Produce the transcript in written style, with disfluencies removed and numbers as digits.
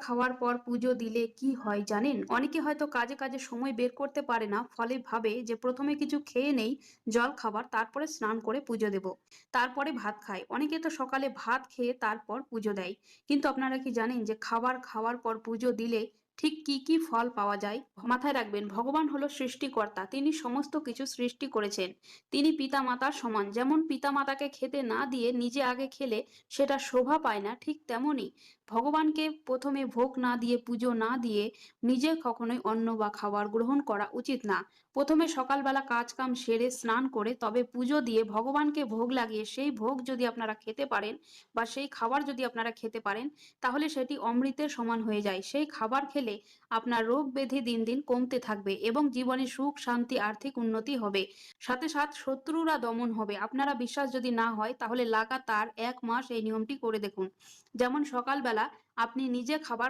খাওয়ার পর পুজো দিলে কি হয় জানেন? অনেকে হয়তো কাজে কাজে সময় বের করতে পারে না, ফলে ভাবে যে প্রথমে কিছু খেয়ে নেই, জল খাবার, তারপরে স্নান করে পুজো দেব, তারপরে ভাত খায়। অনেকে তো সকালে ভাত খেয়ে তারপর পুজো দেয়। কিন্তু আপনারা কি জানেন যে খাবার খাওয়ার পর পুজো দিলে ঠিক কি কি ফল পাওয়া যায়? মাথায় রাখবেন, ভগবান হলো সৃষ্টিকর্তা, তিনি সমস্ত কিছু সৃষ্টি করেছেন। তিনি পিতা মাতার সমান। যেমন পিতা মাতাকে খেতে না দিয়ে নিজে আগে খেলে সেটা শোভা পায় না, ঠিক তেমনই ভগবানকে প্রথমে ভোগ না দিয়ে, পুজো না দিয়ে নিজে কখনোই অন্ন বা খাবার গ্রহণ করা উচিত না। প্রথমে সকালবেলা কাজ কাম সেরে স্নান করে তবে পুজো দিয়ে ভগবানকে ভোগ লাগিয়ে সেই ভোগ যদি আপনারা খেতে পারেন বা সেই খাবার যদি আপনারা খেতে পারেন, তাহলে সেটি অমৃতের সমান হয়ে যায়। সেই খাবার খেলে আপনার রোগ ব্যাধি দিন দিন কমতে থাকবে এবং জীবনে সুখ শান্তি আর্থিক উন্নতি হবে। সাথে সাথে শত্রুরা দমন হবে। আপনারা বিশ্বাস যদি না হয় তাহলে লাগাতার 1 মাস এই নিয়মটি করে দেখুন। যেমন সকালবেলা আপনি নিজে খাবার